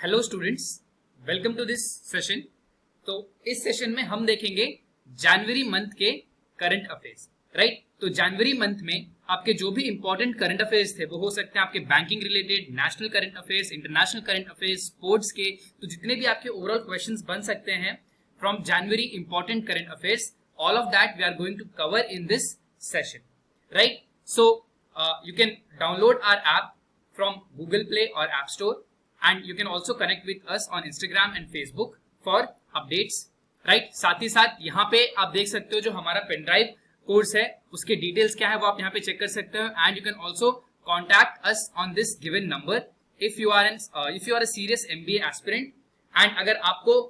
Hello students, welcome to this session. तो इस session में हम देखेंगे जनवरी मंथ के करंट अफेयर्स, राइट। तो जनवरी मंथ में आपके जो भी इंपॉर्टेंट करंट अफेयर्स थे वो हो सकते हैं आपके banking related, national current affairs, international current affairs, sports के, तो जितने भी आपके ओवरऑल क्वेश्चंस बन सकते हैं from January important current affairs, all of that we are going to cover in this session, right. So you can download our app from Google Play or App Store, and you can also connect with us on Instagram and Facebook for updates, right। साथ ही साथ यहाँ पे आप देख सकते हो जो हमारा पेन ड्राइव कोर्स है उसके डिटेल्स क्या है वो आप यहाँ पे चेक कर सकते हो, and you can also contact us on this given number if you are a serious MBA aspirant, and अगर आपको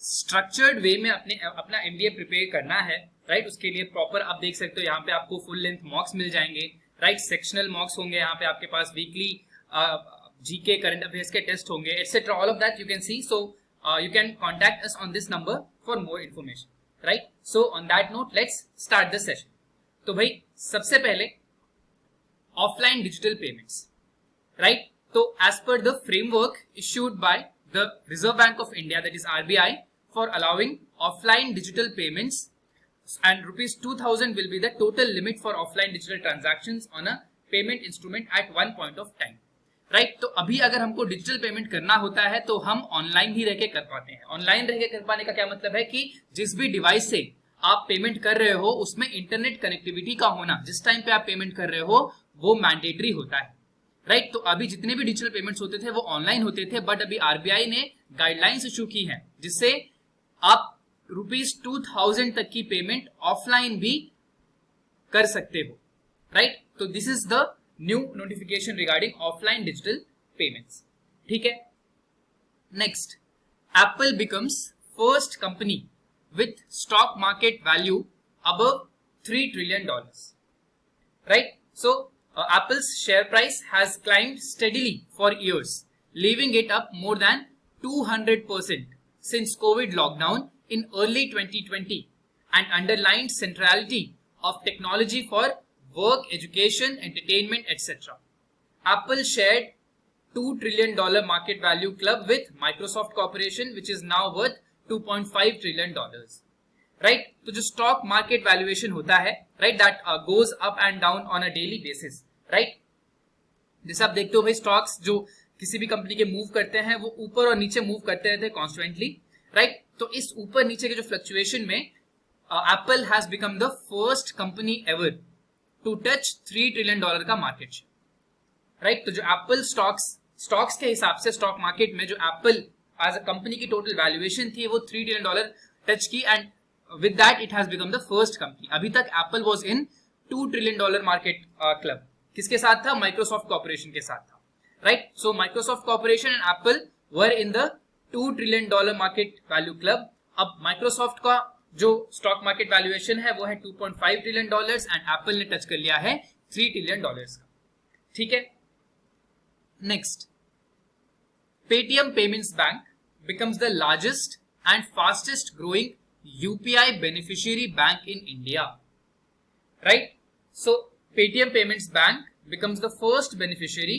स्ट्रक्चर्ड वे में अपना MBA प्रिपेयर करना है, राइट, उसके लिए प्रॉपर आप देख सकते हो यहाँ पे आपको फुल लेंथ मॉक्स मिल जाएंगे, राइट। सेक्शनल मॉक्स होंगे यहाँ पे आपके पास, वीकली जीके करंट अफेयर्स के टेस्ट होंगे, etcetera, all of that you can see. So you can contact us on this number for more information, right. So on that note let's start the session. तो भाई सबसे पहले offline digital payments, right. तो as per the framework issued by the Reserve Bank of India, that is RBI, for allowing offline digital payments, and rupees 2000 will be the total limit for offline digital transactions on a payment instrument at one point of time, right। तो अभी अगर हमको digital payment करना होता है तो हम online ही रह के कर पाते हैं। ऑनलाइन रह के कर पाने का क्या मतलब है कि जिस भी डिवाइस से आप पेमेंट कर रहे हो उसमें इंटरनेट कनेक्टिविटी का होना, जिस टाइम पे आप पेमेंट कर रहे हो वो मैंडेटरी होता है, राइट। तो अभी जितने भी डिजिटल पेमेंट्स होते थे वो ऑनलाइन होते थे, बट अभी RBI ने गाइडलाइंस इशू की है जिससे आप रुपीज 2000 तक की पेमेंट ऑफलाइन भी कर सकते हो, राइट। तो this is the new notification regarding offline digital payments, ठीक है। Next, Apple becomes first company with stock market value above $3 trillion, right. So Apple's share price has climbed steadily for years, leaving it up more than 200% since COVID lockdown in early 2020, and underlined centrality of technology for work, education, entertainment, etc. Apple shared $2 trillion market value club with Microsoft Corporation, which is now worth $2.5 trillion. Right. तो जो stock market valuation होता है, right, that goes up and down on a daily basis, right. जैसे आप देखते हो भाई stocks जो किसी भी कंपनी के मूव करते हैं वो ऊपर और नीचे मूव करते रहते हैं कॉन्स्टेंटली, राइट। तो इस ऊपर नीचे के जो फ्लक्चुएशन में Apple has become the first company ever to touch $3 trillion का मार्केट शेयर, राइट। तो जो एप्पल स्टॉक्स के हिसाब से स्टॉक मार्केट में जो एप्पल एज अ कंपनी की टोटल वैल्यूएशन थी वो $3 trillion टच की, and with that it has become the first company. अभी तक Apple was in $2 trillion market club. किसके साथ था? Microsoft Corporation के साथ था, right? So Microsoft Corporation and Apple were in the $2 trillion market value club. अब Microsoft का जो स्टॉक मार्केट वैल्यूएशन है वो है $2.5 trillion, एंड Apple ने टच कर लिया है $3 trillion का, ठीक है। Next, Paytm Payments Bank becomes the largest and fastest growing UPI beneficiary bank in India, right? So Paytm Payments Bank becomes the first beneficiary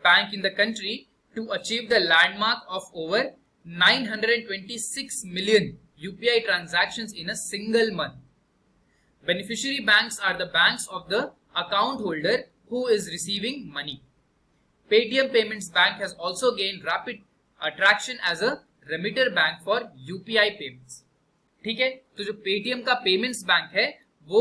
bank in the country to achieve the landmark of over 926 million UPI transactions in a single month. Beneficiary banks are the banks of the account holder who is receiving money. Paytm Payments Bank has also gained rapid attraction as a remitter bank for UPI payments. ठीक है। तो जो Paytm का payments bank है वो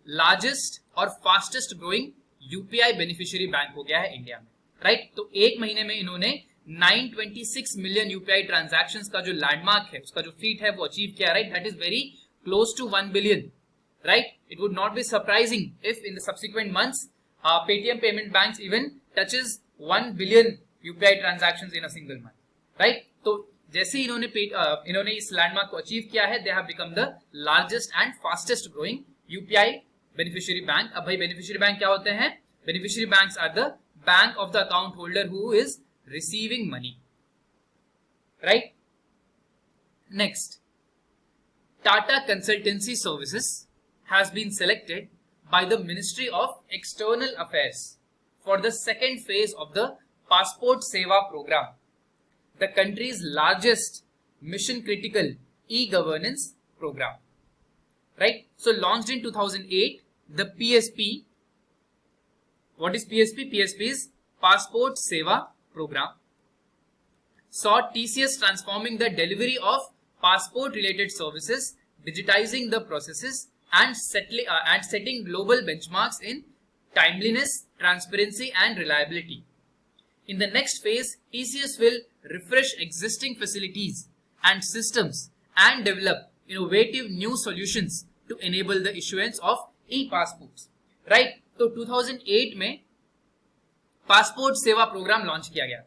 largest और fastest growing UPI beneficiary bank हो गया है इंडिया में, राइट। तो एक महीने में इन्होंने 926 मिलियन यूपीआई ट्रांजैक्शंस का जो लैंडमार्क है, उसका जो फीट है वो अचीव किया, right. That is very close to 1 billion, right. It would not be surprising if in the subsequent months Paytm payment banks even touches 1 billion UPI transactions in a single month, right. तो जैसे ही इन्होंने इस landmark को achieve किया है, they have become the largest and fastest growing UPI beneficiary bank. अब भाई beneficiary bank क्या होते हैं? Beneficiary banks are the bank of the account holder who is receiving money, right. Next, Tata Consultancy Services has been selected by the Ministry of External Affairs for the second phase of the passport Seva programme, the country's largest mission critical e-governance program, right? So launched in 2008, the PSP, what is PSP? PSP is Passport Seva Program, saw TCS transforming the delivery of passport related services, digitizing the processes and setting global benchmarks in timeliness, transparency and reliability. In the next phase, TCS will refresh existing facilities and systems and develop innovative new solutions to enable the issuance of e-passports. Right? तो 2008 में passport Seva programme launch किया गया था.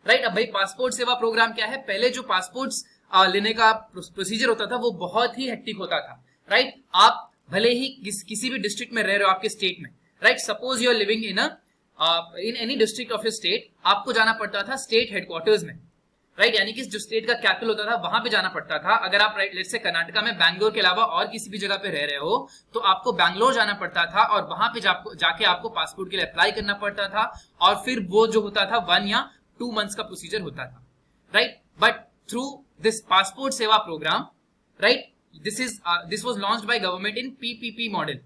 Right? अब भाई passport Seva programme क्या है? पहले जो पासपोर्ट्स लेने का प्रोसीजर होता था वो बहुत ही हेक्टिक होता था. राइट? आप भले ही किसी भी डिस्ट्रिक्ट में रह रहे हो आपके स्टेट में, right? Suppose you are living in any district of your state, आपको जाना पड़ता था स्टेट हेडक्वार्टर्स में, राइट? यानी कि जो स्टेट का कैपिटल होता था वहां पे जाना पड़ता था. अगर आप लेट्स से कर्नाटका में बैंगलोर के अलावा और किसी भी जगह पे रह रहे हो तो आपको बैंगलोर जाना पड़ता था और वहां पे जाके आपको पासपोर्ट के लिए अप्लाई करना पड़ता था और फिर वो जो होता था 1 या 2 मंथ्स का प्रोसीजर होता था. Right? But through this passport Seva programme, right, this was launched by government in PPP model,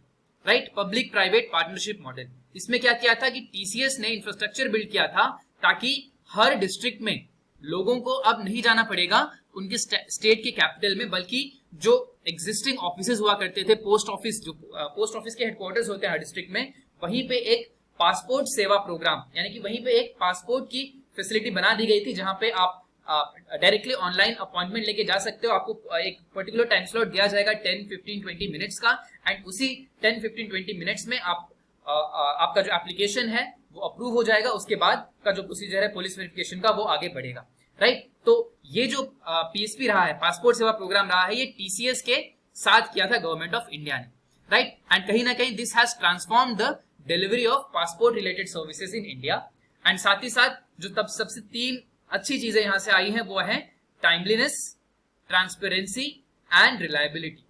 right, public private partnership model. इसमें क्या किया था कि टीसीएस ने इंफ्रास्ट्रक्चर बिल्ड किया था ताकि हर डिस्ट्रिक्ट में लोगों को अब नहीं जाना पड़ेगा उनके स्टेट के कैपिटल में, बल्कि जो एग्जिस्टिंग ऑफिसेज हुआ करते थे, पोस्ट ऑफिस, जो पोस्ट ऑफिस के हेडक्वार्टर्स होते हैं हर डिस्ट्रिक्ट में, वहीं पे एक पासपोर्ट सेवा प्रोग्राम, यानी कि वहीं पे एक पासपोर्ट की फैसिलिटी बना दी गई थी जहां पे आप डायरेक्टली ऑनलाइन अपॉइंटमेंट लेके जा सकते हो. आपको एक पर्टिकुलर टाइम स्लॉट दिया जाएगा 10, 15, 20 मिनट्स का, एंड उसी 10, 15, 20 मिनट्स में आपका जो एप्लीकेशन है वो अप्रूव हो जाएगा. उसके बाद का जो प्रोसीजर है पुलिस वेरिफिकेशन का वो आगे बढ़ेगा. राइट? तो ये जो पीएसपी रहा है, पासपोर्ट सेवा प्रोग्राम रहा है, ये टीसीएस के साथ किया था गवर्नमेंट ऑफ इंडिया ने. राइट? एंड कहीं ना कहीं this has transform the delivery of passport related services in India. And साथ ही साथ जो तब सबसे 3 अच्छी चीजें यहां से आई हैं वो है timeliness, transparency and reliability.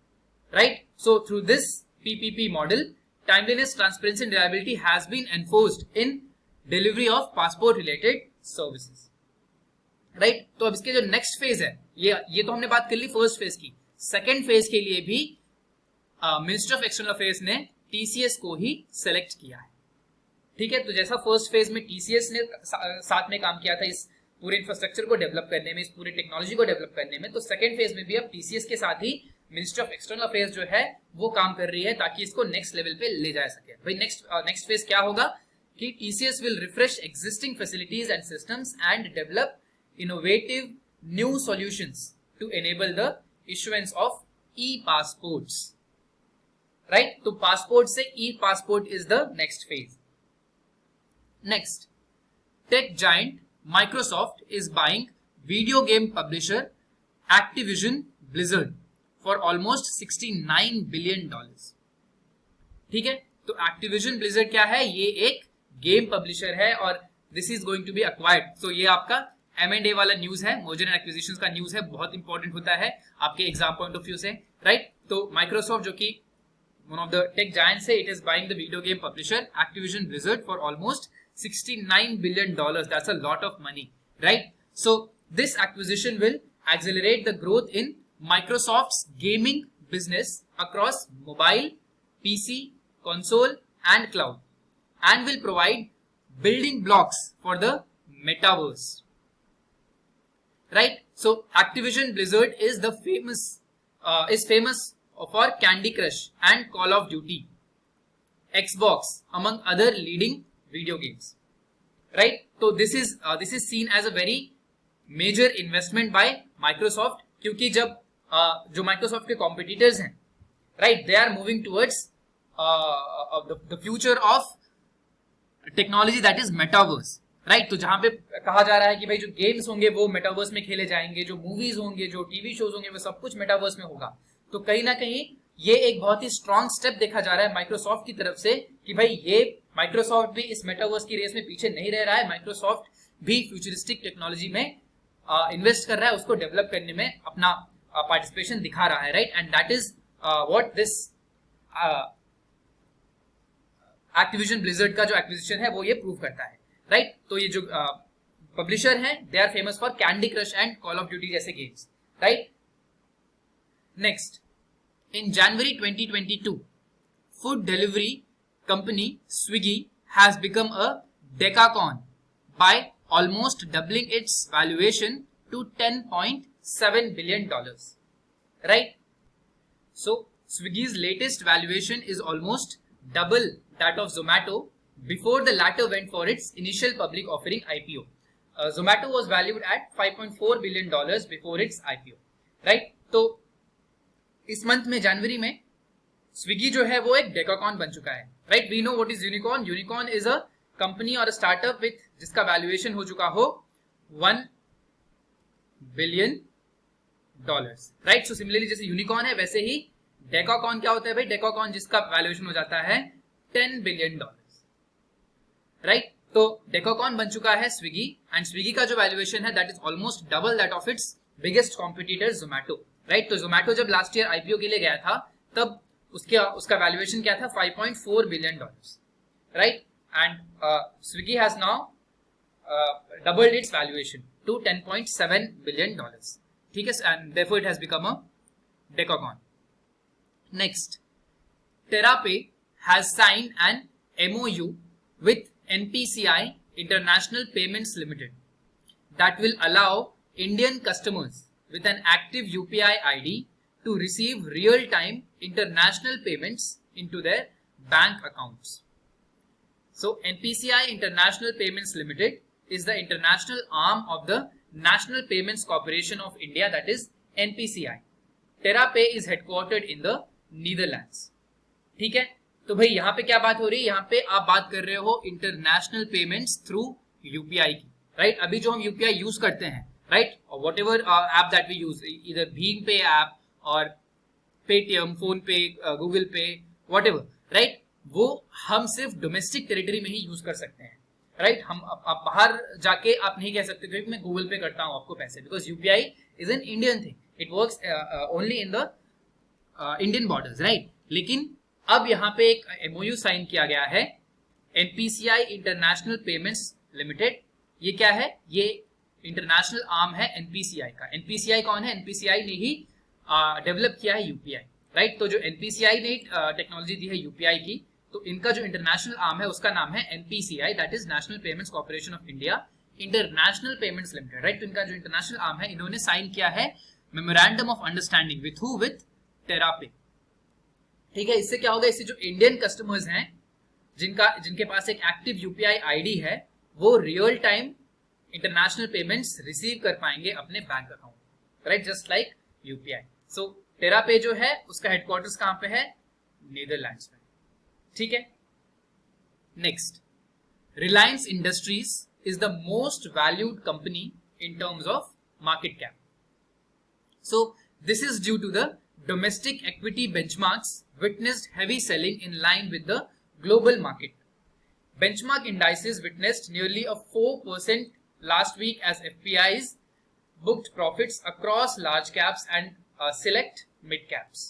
Right? So through this PPP model, timeliness, transparency and reliability has been enforced in delivery of passport related services. Right? तो अब इसके जो नेक्स्ट फेज है, ये तो हमने बात कर ली फर्स्ट फेज की. सेकेंड फेज के लिए भी मिनिस्ट्री ऑफ एक्सटर्नल अफेयर्स ने टीसीएस को ही सेलेक्ट किया है. ठीक है? तो जैसा फर्स्ट फेज में टीसीएस ने साथ में काम किया था इस पूरे इंफ्रास्ट्रक्चर को डेवलप करने में, इस पूरी टेक्नोलॉजी को डेवलप करने में, तो सेकेंड फेज में भी अब टीसीएस के साथ ही मिनिस्ट्री ऑफ एक्सटर्नल अफेयर्स जो है वो काम कर रही है ताकि इसको नेक्स्ट लेवल पे ले जा सके. भाई नेक्स्ट फेज क्या होगा कि TCS will refresh existing facilities and systems and develop innovative new solutions to enable the issuance of e passports. Right? तो पासपोर्ट से e passport is the next phase. Next, tech giant Microsoft is buying video game publisher Activision Blizzard for almost $69 billion. ठीक है? तो Activision Blizzard क्या है? ये एक game publisher है और this is going to be acquired. So ये आपका M&A वाला न्यूज है, मर्जर एंड एक्विजिशंस का न्यूज है, बहुत इंपॉर्टेंट होता है आपके एग्जाम पॉइंट ऑफ व्यू से. राइट? तो Microsoft जो कि one of the tech giants है, it is buying the video game publisher Activision Blizzard for almost $69 billion. That's a lot of money, right? So this acquisition will accelerate the growth in Microsoft's gaming business across mobile, PC, console and cloud, and will provide building blocks for the metaverse. Right? So Activision Blizzard is famous for Candy Crush and Call of Duty, Xbox, among other leading video games. Right? So this is seen as a very major investment by Microsoft, क्योंकि जब जो Microsoft के competitors हैं, right, they are moving towards the future of technology that is metaverse. Right? तो जहां पे कहा जा रहा है कि भाई जो गेम्स होंगे वो मेटावर्स में खेले जाएंगे, जो मूवीज होंगे, जो टीवी शोज होंगे, वो सब कुछ मेटावर्स में होगा. तो कहीं ना कहीं ये एक बहुत ही स्ट्रॉन्ग स्टेप देखा जा रहा है माइक्रोसॉफ्ट की तरफ से कि भाई ये माइक्रोसॉफ्ट भी इस मेटावर्स की रेस में पीछे नहीं रह रहा है. माइक्रोसॉफ्ट भी फ्यूचरिस्टिक टेक्नोलॉजी में इन्वेस्ट कर रहा है, उसको डेवलप करने में अपना पार्टिसिपेशन दिखा रहा है. Right? And that is what this Activision Blizzard का जो एक्विजिशन है वो ये प्रूव करता है. राइट? तो ये जो पब्लिशर हैं, they are famous for candy crush and call of duty जैसे games, right. Next, in January 2022 food delivery company Swiggy has become a decacorn by almost doubling its valuation to $10.7 billion, right? So Swiggy's latest valuation is almost double that of Zomato before the latter went for its initial public offering IPO. Zomato was valued at $5.4 billion before its IPO, right? तो इस month में जनवरी में Swiggy जो है वो एक decacorn बन चुका है, right. We know what is unicorn. Unicorn is a company और स्टार्टअप विथ जिसका वैल्यूएशन हो चुका हो $1 बिलियन, राइट। सो सिमिलरली जैसे यूनिकॉर्न है वैसे ही डेकाकॉन क्या होता है भाई? डेकाकॉन जिसका वैल्यूएशन हो जाता है $10 बिलियन, राइट। तो डेकाकॉन बन चुका है स्विगी एंड स्विगी का जो वैल्यूएशन है that is almost double that of its biggest competitor Zomato, right. तो जोमैटो जब लास्ट ईयर आईपीओ के लिए गया था तब उसका वैल्यूएशन क्या था? $5.4 billion, right. And Swiggy has now doubled its valuation to $10.7 billion. ठीक है, and therefore it has become a decacorn. Next, TerraPay has signed an MOU with NPCI International Payments Limited that will allow Indian customers with an active UPI ID to receive real-time international payments into their bank accounts. So NPCI International Payments Limited is the international arm of the National Payments Corporation of India, that is NPCI. TerraPay is headquartered in the Netherlands. ठीक है, तो भाई यहाँ पे क्या बात हो रही है? यहाँ पे आप बात कर रहे हो इंटरनेशनल पेमेंट्स थ्रू यूपीआई की, राइट। अभी जो हम यूपीआई यूज करते हैं, right, whatever app that we use, इधर भीम पे ऐप और Paytm, PhonePe, Google Pay, whatever, right, वो हम सिर्फ डोमेस्टिक टेरिटरी में ही यूज कर सकते हैं, राइट। हम आप बाहर जाके आप नहीं कह सकते कि मैं गूगल पे करता हूं आपको पैसे, because UPI is an Indian thing, it works only in the Indian borders, right. लेकिन अब यहाँ पे एक एमओयू साइन किया गया है एनपीसीआई इंटरनेशनल पेमेंट्स लिमिटेड। ये क्या है? ये इंटरनेशनल आर्म है एनपीसीआई का। एनपीसीआई कौन है? एनपीसीआई ने ही डेवलप किया है यूपीआई, राइट। तो जो एनपीसीआई ने टेक्नोलॉजी दी है यूपीआई की, तो इनका जो इंटरनेशनल आर्म है उसका नाम है NPCI, that is national payments corporation of India international payments limited, right. तो इनका जो इंटरनेशनल आर्म है, इन्होंने साइन किया है memorandum of understanding with who? With TerraPay, ठीक है। इससे क्या होगा? इससे जो इंडियन कस्टमर्स हैं जिनके पास एक एक्टिव यूपीआई आईडी है, वो real time international payments receive कर पाएंगे अपने bank account, right, just like UPI. So TerraPay जो है उसका हेडक्वार्टर्स कहां पे है? नीदरलैंड्स में, ठीक है। Next, Reliance Industries is the most valued company in terms of market cap. So this is due to the domestic equity benchmarks witnessed heavy selling in line with the global market. Benchmark indices witnessed nearly a 4% last week as FPIs booked profits across large caps and select mid caps.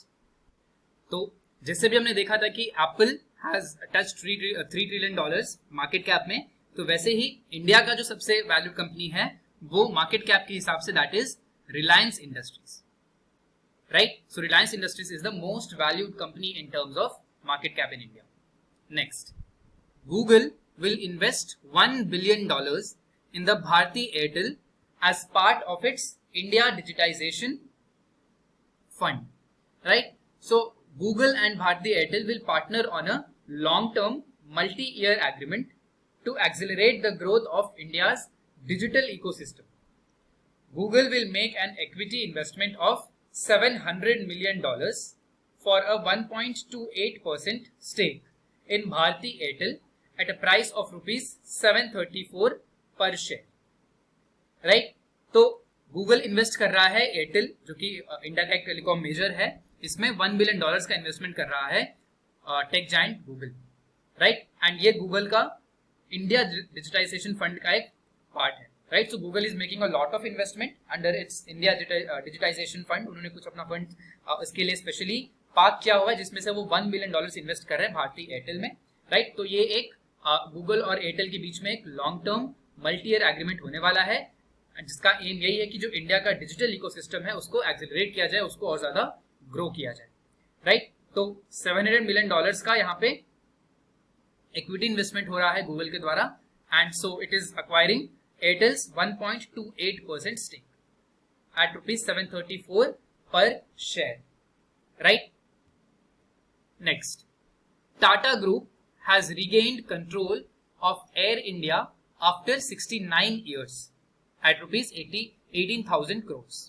तो जैसे भी हमने देखा था कि Apple has touched $3 trillion market cap में, तो वैसे ही इंडिया का जो सबसे वैल्यूड कंपनी है वो मार्केट कैप के हिसाब say that is Reliance industries, right? So Reliance Industries is the most valued company in terms of market cap in India. Next, Google will invest $1 billion in the Bharti Airtel as part of its India Digitization Fund, right? So Google and Bharti Airtel will partner on a long-term multi-year agreement to accelerate the growth of India's digital ecosystem. Google will make an equity investment of $700 million for a 1.28% stake in Bharti Airtel at a price of rupees 734 per share, right? तो Google invest कर रहा है Airtel, जो कि India का एक telecom major है, इसमें $1 बिलियन का इन्वेस्टमेंट कर रहा है tech giant Google, right. And ये गूगल का इंडिया डिजिटाइजेशन फंड का एक पार्ट है, right? So Google is making a lot of investment under its India digitization fund. उन्होंने कुछ अपना फंड इसके लिए स्पेशली पार्क किया हुआ है, जिसमें से वो $1 बिलियन इन्वेस्ट कर रहे हैं भारती एयरटेल में, राइट। तो ये एक गूगल और एयरटेल के बीच में एक long term multi year agreement होने वाला है, जिसका एम यही है कि जो इंडिया का डिजिटल इकोसिस्टम है उसको एक्सेलरेट किया जाए, उसको और ज्यादा ग्रो किया जाए, राइट। तो $700 मिलियन का यहाँ पे इक्विटी इन्वेस्टमेंट हो रहा है गूगल के द्वारा, and so it is acquiring Airtel's 1.28% stake at ₹734 per share, right? Next, Tata Group has regained control of Air India after 69 years at ₹18,000 crores,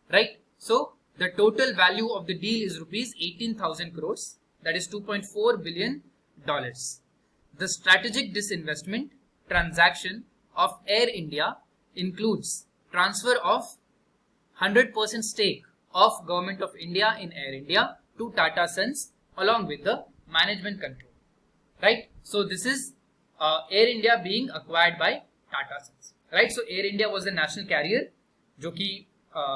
right? So the total value of the deal is ₹18,000 crores, that is $2.4 billion. The strategic disinvestment transaction of Air India includes transfer of 100% stake of Government of India in Air India to Tata Sons along with the management control, right? So this is Air India being acquired by Tata Sons, right? So Air India was the national carrier जो कि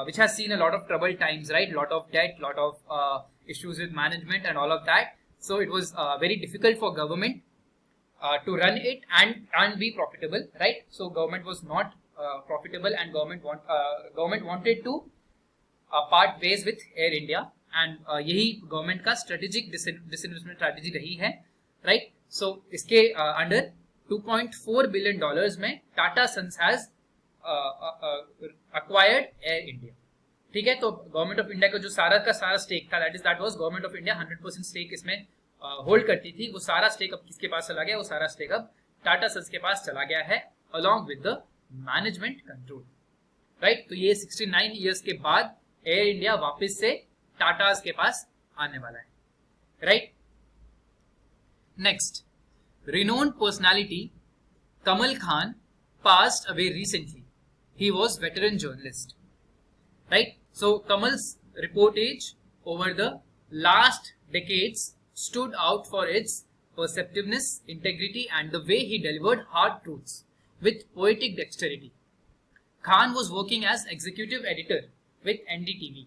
which has seen a lot of troubled times, right? Lot of debt, lot of issues with management and all of that. So it was very difficult for government to run it and be profitable, right? So government was not profitable and government wanted to part ways with Air India, and यही government का strategic disinvestment strategy रही है, right? So इसके under $2.4 billion में Tata Sons has acquired Air India, ठीक है। तो government of India का जो सारा का सारा स्टेक था, that was Government of India 100% stake इसमें होल्ड करती थी, वो सारा स्टेक अब किसके पास चला गया, वो सारा स्टेक अब टाटा सन्स के पास चला गया है along with the management control, right. तो ये 69 इयर्स के बाद एयर इंडिया वापस से टाटास के पास आने वाला है, right. Next, renowned personality Kamal Khan passed away recently. He was veteran journalist, right? So Kamal's reportage over the last decades stood out for its perceptiveness, integrity, and the way he delivered hard truths with poetic dexterity. Khan was working as executive editor with NDTV.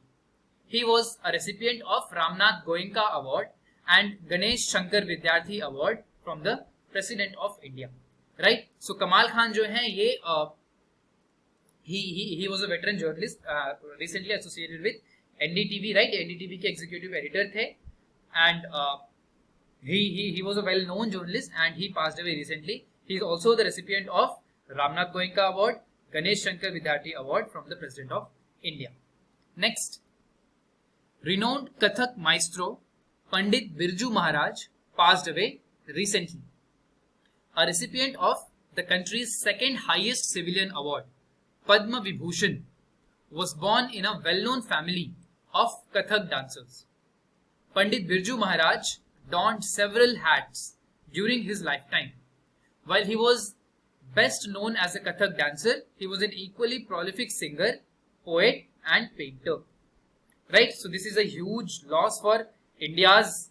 He was a recipient of Ramnath Goenka Award and Ganesh Shankar Vidyarthi Award from the President of India. Right? So Kamal Khan जो है ये he was a veteran journalist recently associated with NDTV, right? NDTV के executive editor थे, and he was a well-known journalist and he passed away recently. He is also the recipient of Ramnath Goenka Award, Ganesh Shankar Vidyarthi Award from the President of India. Next, renowned Kathak maestro Pandit Birju Maharaj passed away recently. A recipient of the country's second highest civilian award, Padma Vibhushan, was born in a well-known family of Kathak dancers. Pandit Birju Maharaj donned several hats during his lifetime. While he was best known as a Kathak dancer, he was an equally prolific singer, poet and painter. Right? So this is a huge loss for India's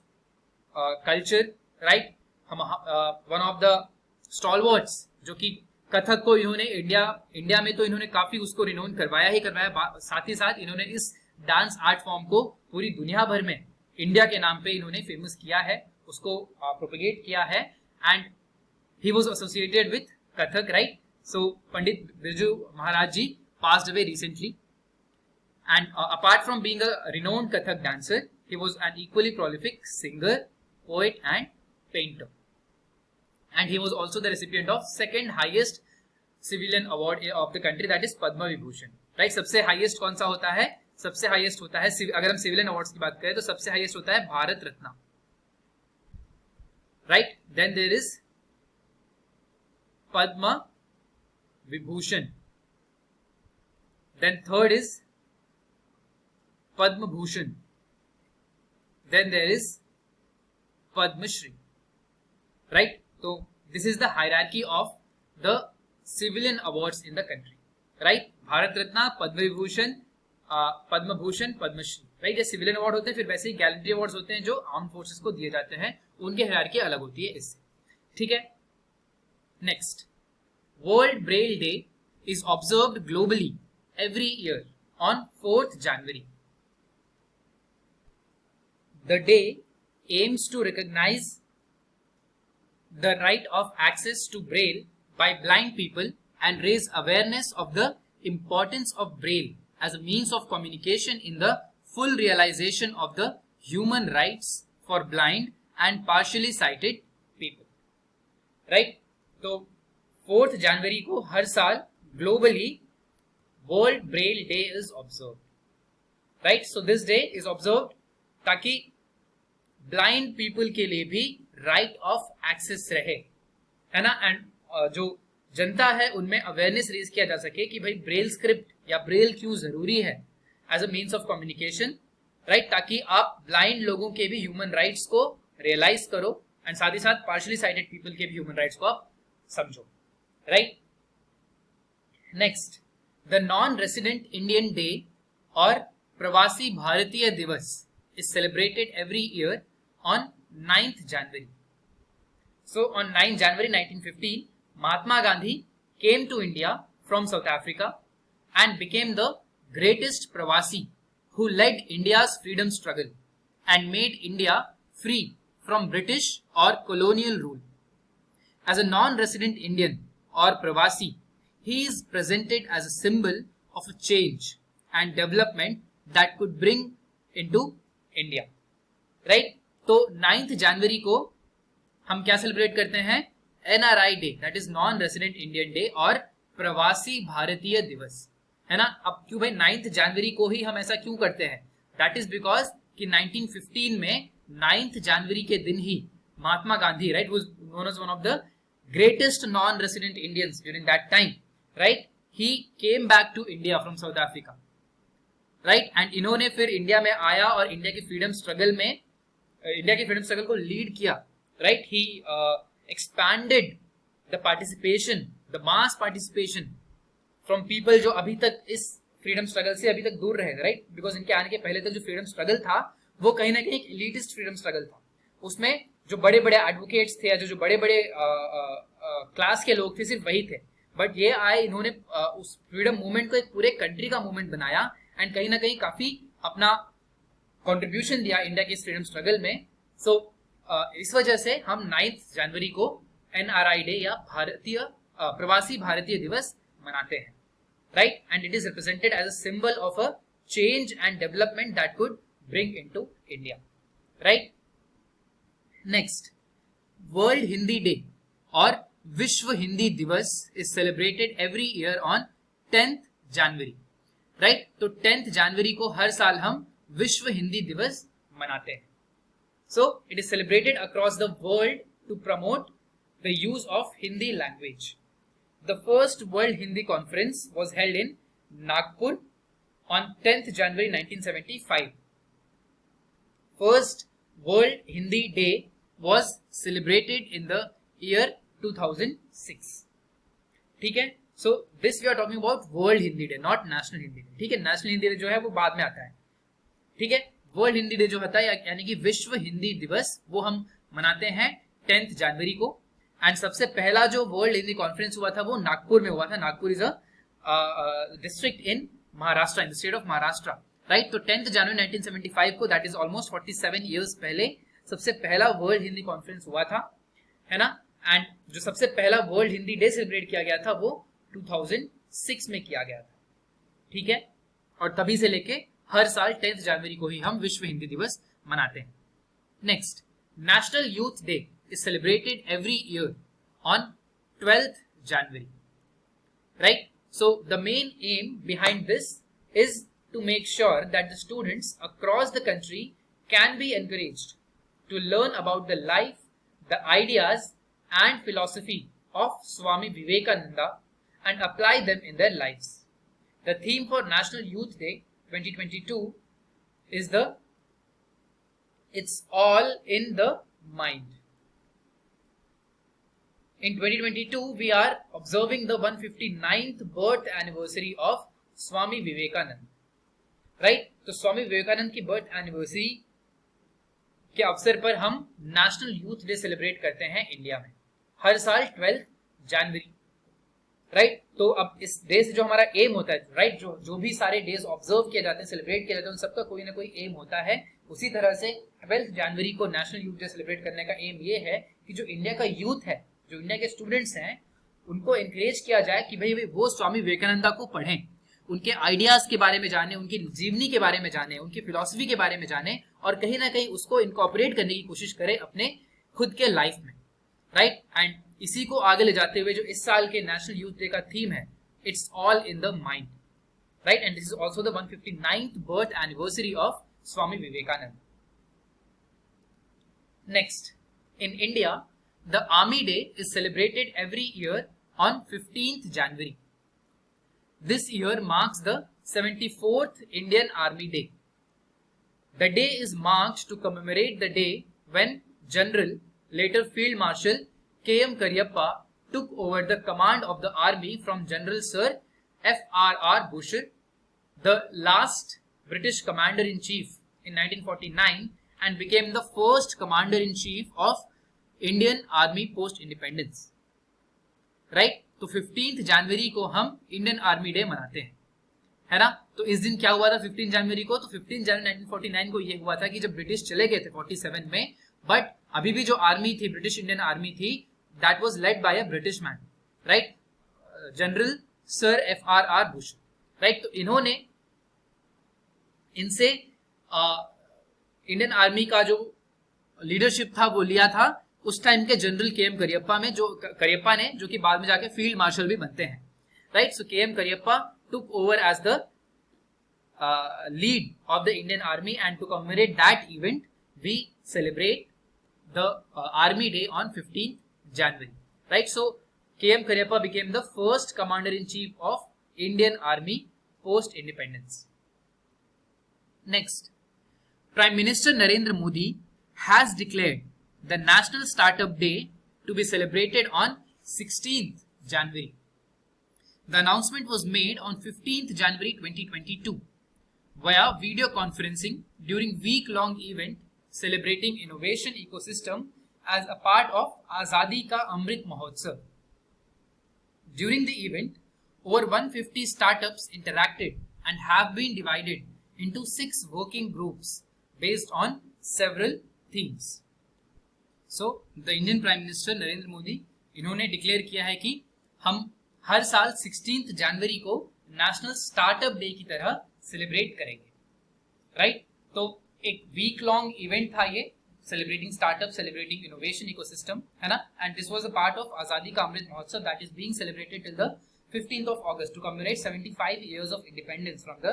culture, right? One of the stalwarts जो कि कथक को इन्होंने India में तो इन्होंने काफी उसको renowned करवाया, साथ ही साथ इन्होंने इस डांस आर्ट फॉर्म को पूरी दुनिया भर में इंडिया के नाम पे इन्होंने फेमस किया है, उसको प्रोपेगेट किया है, and he was associated with Kathak, right. So Pandit Birju Maharaj ji passed away recently, and apart from being a renowned Kathak dancer, he was an equally prolific singer, poet and painter. And he was also the recipient of second highest civilian award of the country, that is Padma Vibhushan, right? सबसे highest कौन सा होता है? सबसे highest होता है, अगर हम civilian awards की बात करें तो सबसे highest होता है Bharat Ratna, right? Then there is Padma Vibhushan. Then third is Padma Bhushan. Then there is Padma Shri, right? So this is the hierarchy of the civilian awards in the country, right? Bharat Ratna, Padma Vibhushan, Padma Bhushan, Padma Shri, right? ये civilian award होते हैं, फिर वैसे ही gallantry awards होते हैं जो arm forces को दिए जाते हैं, उनकी हायरार्की अलग होती है इससे, ठीक है। Next, world Braille day is observed globally every year on 4th January. The day aims to recognize the right of access to Braille by blind people and raise awareness of the importance of braille as a means of communication in the full realization of the human rights for blind and partially sighted people. Right? तो 4th जनवरी को हर साल globally World Braille Day is observed. Right? So this day is observed ताकि blind people के लिए भी right of access रहे, है ना. एंड जो जनता है उनमें अवेयरनेस रेज किया जा सके कि भाई ब्रेल स्क्रिप्ट या ब्रेल क्यों जरूरी है as a means of communication, right, ताकि आप ब्लाइंड लोगों के भी ह्यूमन राइट्स को रियलाइज करो एंड साथ ही साथ पार्शली साइटेड पीपल के भी ह्यूमन राइट्स को आप समझो. Right. Next, the non resident Indian day और प्रवासी भारतीय दिवस is celebrated every year on 9th January. So on 9th January 1915, Mahatma Gandhi came to India from South Africa and became the greatest Pravasi who led India's freedom struggle and made India free from British or colonial rule. As a non-resident Indian or Pravasi, he is presented as a symbol of a change and development that could bring into India. Right. तो 9th जनवरी को हम क्या celebrate करते हैं? NRI day, that is non resident Indian day और प्रवासी भारतीय दिवस, है ना. अब क्यों भाई 9th जनवरी को ही हम ऐसा क्यों करते हैं? दैट इज बिकॉज कि 1915 में 9th जनवरी के दिन ही Mahatma Gandhi, right, was known as one of the greatest non resident Indians during that time, right. He came back to India from South Africa, right. And इन्होंने फिर इंडिया में आया और इंडिया की फ्रीडम स्ट्रगल को लीड किया, right. He expanded the participation, the mass participation from people जो अभी तक इस फ्रीडम स्ट्रगल से अभी तक दूर रहे, राइट. बिकॉज इनके आने के पहले तक जो फ्रीडम स्ट्रगल था वो कहीं ना कहीं एक एलिटिस्ट फ्रीडम स्ट्रगल था. उसमें जो बड़े बड़े एडवोकेट्स थे या जो बड़े बड़े क्लास के लोग थे सिर्फ वही थे. बट ये आए, इन्होंने उस फ्रीडम मूवमेंट को एक पूरे कंट्री का मूवमेंट बनाया एंड कहीं ना कहीं काफी अपना कंट्रीब्यूशन दिया इंडिया की फ्रीडम स्ट्रगल में. सो इस वजह से हम 9th जनवरी को एनआरआई डे या भारतीय प्रवासी भारतीय दिवस मनाते हैं, right. And it is represented as a symbol of a change and development that could bring into India, right. Next, World Hindi Day और Vishwa Hindi Divas is celebrated every year on 10th January, right. तो 10th जनवरी को हर साल हम विश्व हिंदी दिवस मनाते हैं. So it is celebrated across the world to promote the use of Hindi language. The first World Hindi conference was held in Nagpur on 10th January 1975. First World Hindi Day was celebrated in the year 2006. ठीक है. So this we are talking about World Hindi Day, not National Hindi Day. ठीक है. National Hindi day जो है वो बाद में आता है. ठीक है. वर्ल्ड हिंदी डे जो होता है यानी कि विश्व हिंदी दिवस, वो हम मनाते हैं 10th जनवरी को. एंड सबसे पहला जो वर्ल्ड हिंदी कॉन्फ्रेंस हुआ था वो नागपुर में हुआ था. Nagpur is a district in Maharashtra, in the state of Maharashtra, right. तो 10th जनवरी 1975 को, दैट इज ऑलमोस्ट 47 ईयर्स पहले, सबसे पहला वर्ल्ड हिंदी कॉन्फ्रेंस हुआ था, है ना. एंड जो सबसे पहला वर्ल्ड हिंदी डे सेलिब्रेट किया गया था वो 2006 में किया गया था. ठीक है. और तभी से लेके हर साल 10th जनवरी को ही हम विश्व हिंदी दिवस मनाते हैं. Next, National Youth Day is celebrated every year on 12th January, right. So the main aim behind this is to make sure that the students across the country can be encouraged to learn about the life, the ideas and philosophy of Swami Vivekananda and apply them in their lives. The theme for National Youth Day 2022 is It's All in the Mind. In 2022, we are observing the 159th birth anniversary of Swami Vivekananda. Right? तो स्वामी विवेकानंद की birth anniversary के अवसर पर हम national Youth day celebrate करते हैं India में हर साल 12th जनवरी, राइट. तो अब इस डे से जो हमारा एम होता है, राइट, जो भी सारे डेज ऑब्जर्व किए जाते हैं, सेलिब्रेट किए जाते हैं, उन सबका कोई ना कोई एम होता है. उसी तरह से 12th जनवरी को नेशनल यूथ डे सेलिब्रेट करने का एम ये है कि जो इंडिया का यूथ है, जो इंडिया के स्टूडेंट्स हैं, उनको एनकरेज किया जाए कि भाई वो स्वामी विवेकानंद को पढ़ें, उनके आइडियाज के बारे में जाने, उनकी जीवनी के बारे में जाने, उनकी फिलॉसफी के बारे में जाने और कहीं ना कहीं उसको इनकॉर्पोरेट करने की कोशिश करें अपने खुद के लाइफ में, राइट। एंड इसी को आगे ले जाते हुए जो इस साल के नेशनल यूथ डे का थीम है, it's all in the mind, right. And this is also the 159th birth anniversary of Swami Vivekananda. Next, in India the Army Day is celebrated every year on 15th January. This year marks the 74th Indian Army Day. The day is marked to commemorate the day when General, later Field Marshal K.M. Cariappa took over the command of the army from General Sir F.R.R. Bush, the last British commander-in-chief in 1949, and became the first commander-in-chief of Indian Army post independence, right. तो 15 जनवरी को हम Indian army day मनाते हैं, है ना। तो इस दिन क्या हुआ था 15 जनवरी को? तो 15 जनवरी 1949 को ये हुआ था कि जब ब्रिटिश चले गए थे 47 में, बट अभी भी जो आर्मी थी, ब्रिटिश इंडियन आर्मी थी, that was led by a British man, right, general sir F.R.R. Bush, right. तो इन्होंने इनसे इंडियन आर्मी का जो लीडरशिप था वो लिया था उस टाइम के जनरल के.एम. करियप्पा में, जो करियप्पा ने, जो कि बाद में जाके फील्ड मार्शल भी बनते हैं, right. So KM. Cariappa took over as the lead of the Indian Army, and to commemorate that event we celebrate the Army Day on 15 January, right. So KM. Cariappa became the first commander in chief of Indian Army post independence. Next, Prime Minister Narendra Modi has declared the National Startup Day to be celebrated on 16th January. The announcement was made on 15th January 2022 via video conferencing during week-long event celebrating innovation ecosystem as a part of Azadi Ka Amrit Mahotsav. During the event, over 150 startups interacted and have been divided into 6 working groups based on several themes. So, the Indian Prime Minister Narendra Modi, इन्होंने declare किया है कि हम हर साल 16 जनवरी को national Startup day की तरह celebrate करेंगे, राइट। तो एक वीक लॉन्ग इवेंट था ये, celebrating startup, celebrating innovation ecosystem, है ना। And this was a part of आजादी का Amrit Mahotsav that is being celebrated till the 15th of August to commemorate 75 years of independence from the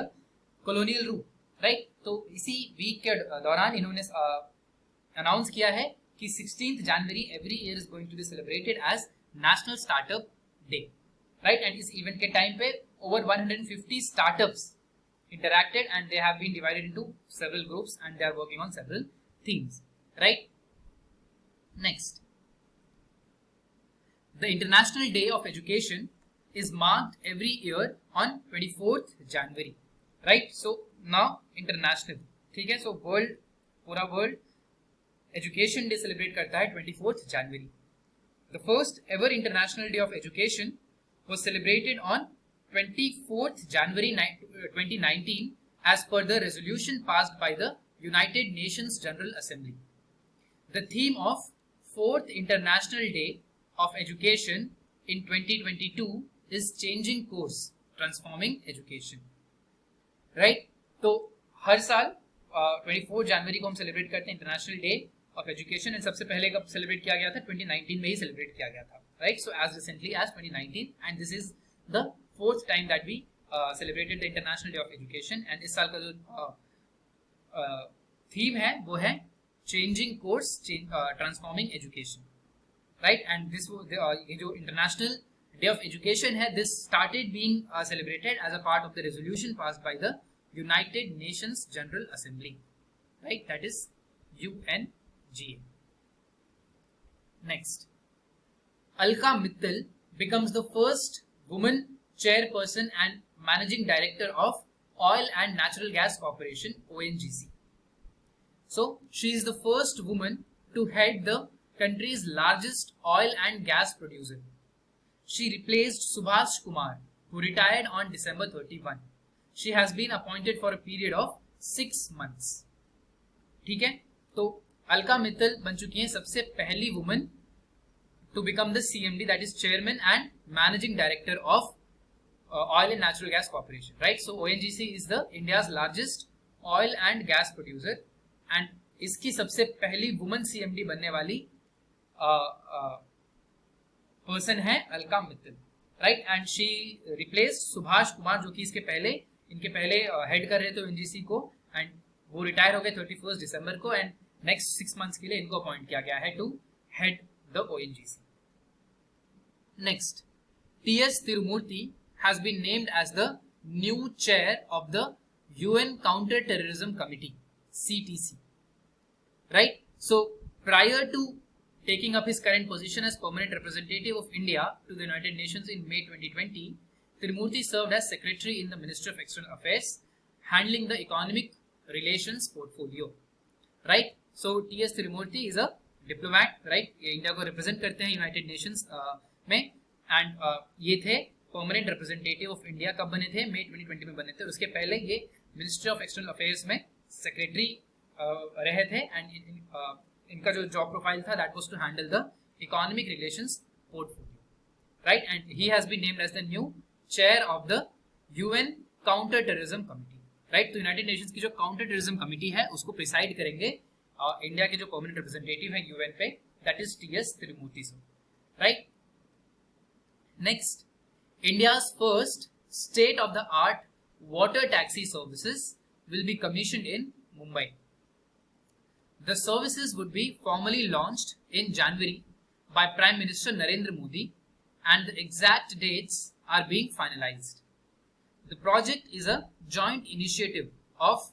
colonial rule, right. तो इसी week के दौरान इन्होंने announce किया है कि 16th January every year is going to be celebrated as National Startup Day, right. And इस event के टाइम पे over 150 startups interacted and they have been divided into several groups and they are working on several themes, right? Next, the International Day of Education is marked every year on 24th January, right? So now international, ठीक है। So world, पूरा world education day celebrate करता है 24th January. The first ever International Day of Education was celebrated on 24th January 2019 as per the resolution passed by the United Nations General Assembly. The theme of 4th International Day of Education in 2022 is Changing Course, Transforming Education. Right? तो हर साल 24 जनवरी को हम celebrate करते हैं international Day of Education, and सबसे पहले कब celebrate किया गया था? 2019 में ही सेलिब्रेट किया गया था, right. So as recently as 2019, and this is the 4th time that we celebrated the International Day of Education. And इस साल का जो थीम है वो है changing course, transforming education, right. And this ये जो इंटरनेशनल डे ऑफ एजुकेशन है, this started being celebrated as a part of the resolution passed by the United Nations General Assembly, right? That is UNGA. Next, Alka Mittal becomes the first woman chairperson and managing director of Oil and Natural Gas Corporation, ONGC. So, she is the first woman to head the country's largest oil and gas producer. She replaced Subhash Kumar, who retired on December 31. She has been appointed for a period of 6 months. ठीक है, तो अलका मित्तल बन चुकी हैं सबसे पहली woman to become the CMD, that is Chairman and Managing Director of Oil and Natural Gas Corporation, right? So ONGC is the India's largest oil and gas producer, and इसकी सबसे पहली वुमन CMD बनने वाली person है Alka Mittal, right? And she replace Subhash Kumar, जो कि इनके पहले हेड कर रहे थे ONGC को, एंड वो रिटायर हो गए 31 दिसंबर को, एंड नेक्स्ट 6 मंथ्स के लिए इनको अपॉइंट किया गया है to head the ONGC. Next, T.S. Tirumurti has been named as the new chair of the UN Counter-Terrorism Committee, CTC. Right? So, prior to taking up his current position as permanent representative of India to the United Nations in May 2020, Tirumurti served as secretary in the Ministry of External Affairs, handling the economic relations portfolio. Right? So, T.S. Tirumurti is a diplomat, right? ये India को represent करते हैं United Nations में, and ये थे permanent representative of India. कब बने थे? मई 2020 में बने थे. और उसके पहले ये मिनिस्ट्री ऑफ एक्सटर्नल अफेयर्स में सेक्रेटरी रहे थे, एंड इनका जो जॉब प्रोफाइल था that was to handle the economic relations portfolio, right? And he has been named as the new chair of the UN counter terrorism committee, right? तो United Nations की जो counter terrorism committee है उसको preside करेंगे India के जो permanent representative है UN पे, that is TS Tirumurthy sir, right? Next, India's first state-of-the-art water taxi services will be commissioned in Mumbai. The services would be formally launched in January by Prime Minister Narendra Modi, and the exact dates are being finalized. The project is a joint initiative of